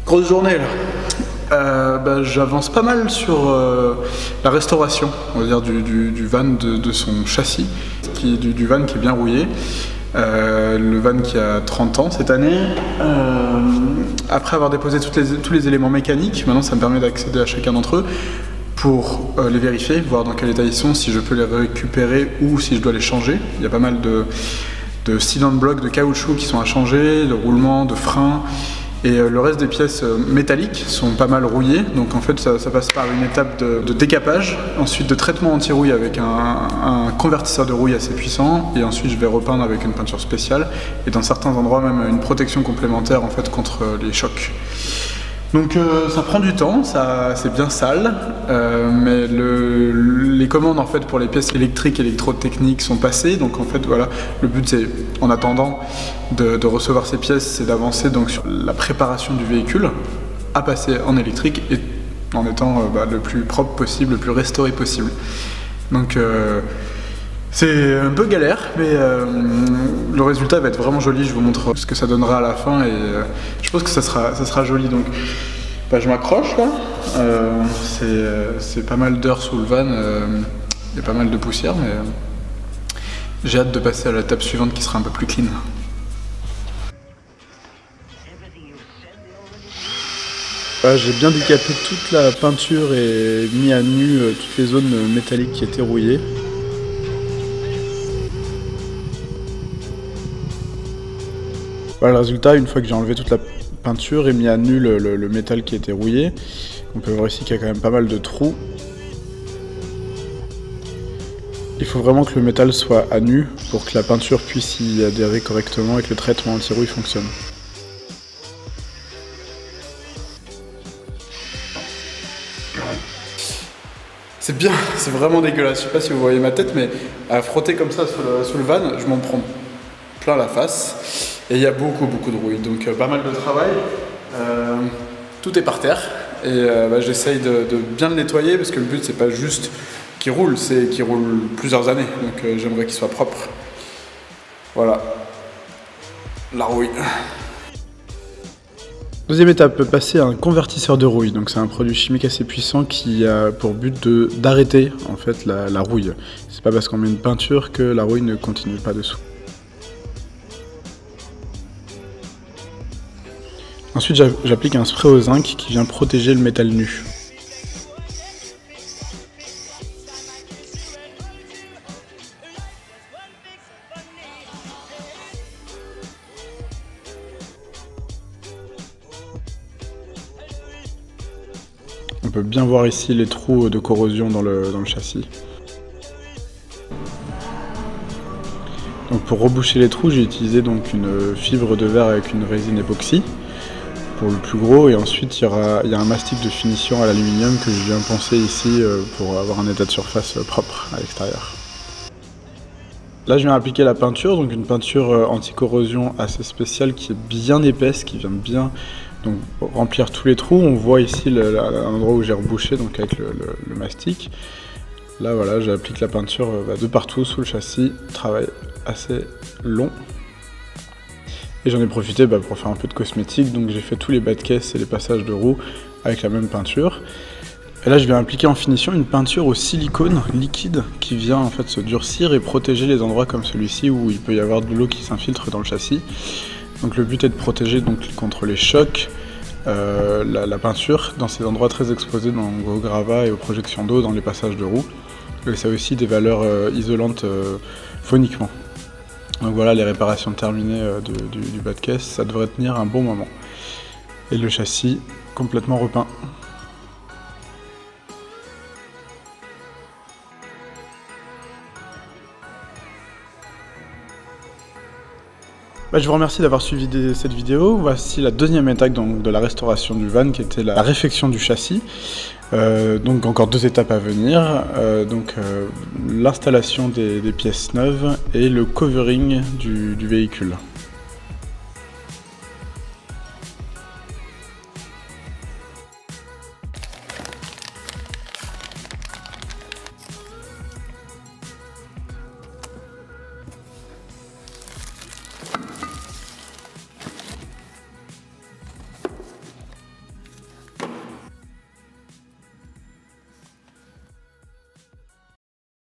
Grosse journée là. J'avance pas mal sur la restauration, on va dire, du van de son châssis, du van qui est bien rouillé. Le van qui a 30 ans cette année. Après avoir déposé tous les éléments mécaniques, maintenant ça me permet d'accéder à chacun d'entre eux pour les vérifier, voir dans quel état ils sont, si je peux les récupérer ou si je dois les changer. Il y a pas mal de cylinder blocs de caoutchouc qui sont à changer, de roulements, de freins. Et le reste des pièces métalliques sont pas mal rouillées, donc en fait ça passe par une étape de décapage, ensuite de traitement anti-rouille avec un convertisseur de rouille assez puissant, et ensuite je vais repeindre avec une peinture spéciale, et dans certains endroits même une protection complémentaire en fait contre les chocs. Donc ça prend du temps, c'est bien sale, mais les commandes en fait pour les pièces électriques et électrotechniques sont passées, donc en fait voilà, le but c'est, en attendant de recevoir ces pièces, c'est d'avancer donc sur la préparation du véhicule à passer en électrique et en étant le plus propre possible, le plus restauré possible. Donc c'est un peu galère, mais le résultat va être vraiment joli. Je vous montre ce que ça donnera à la fin et je pense que ça sera joli. Donc je m'accroche là, c'est pas mal d'heures sous le van, il y a pas mal de poussière, mais j'ai hâte de passer à la l'étape suivante qui sera un peu plus clean. J'ai bien décapé toute la peinture et mis à nu toutes les zones métalliques qui étaient rouillées. Voilà le résultat, une fois que j'ai enlevé toute la peinture et mis à nu le métal qui était rouillé. On peut voir ici qu'il y a quand même pas mal de trous. Il faut vraiment que le métal soit à nu pour que la peinture puisse y adhérer correctement et que le traitement anti-rouille fonctionne. C'est bien, c'est vraiment dégueulasse. Je sais pas si vous voyez ma tête, mais à frotter comme ça sous le van, je m'en prends plein la face. Et il y a beaucoup de rouille, donc pas mal de travail. Tout est par terre et j'essaye de bien le nettoyer parce que le but c'est pas juste qu'il roule, c'est qu'il roule plusieurs années. Donc j'aimerais qu'il soit propre. Voilà, la rouille. Deuxième étape, passer à un convertisseur de rouille. Donc c'est un produit chimique assez puissant qui a pour but d'arrêter en fait la rouille. C'est pas parce qu'on met une peinture que la rouille ne continue pas dessous. Ensuite j'applique un spray au zinc qui vient protéger le métal nu. On peut bien voir ici les trous de corrosion dans le châssis. Donc pour reboucher les trous, j'ai utilisé donc une fibre de verre avec une résine époxy pour le plus gros, et ensuite il y a un mastic de finition à l'aluminium que je viens poncer ici pour avoir un état de surface propre à l'extérieur. Là je viens appliquer la peinture, donc une peinture anti-corrosion assez spéciale qui est bien épaisse, qui vient bien donc remplir tous les trous. On voit ici l'endroit où j'ai rebouché donc avec le mastic. Là voilà, j'applique la peinture de partout sous le châssis, travail assez long. Et j'en ai profité pour faire un peu de cosmétique, donc j'ai fait tous les bas de caisse et les passages de roues avec la même peinture. Et là je viens appliquer en finition une peinture au silicone liquide qui vient en fait se durcir et protéger les endroits comme celui-ci où il peut y avoir de l'eau qui s'infiltre dans le châssis. Donc le but est de protéger donc contre les chocs la peinture dans ces endroits très exposés au gravat et aux projections d'eau dans les passages de roues. Et ça a aussi des valeurs isolantes phoniquement. Donc voilà les réparations terminées du bas de caisse, ça devrait tenir un bon moment. Et le châssis complètement repeint. Je vous remercie d'avoir suivi cette vidéo. Voici la deuxième étape donc, de la restauration du van qui était la réfection du châssis. Donc encore deux étapes à venir, l'installation des pièces neuves et le covering du véhicule.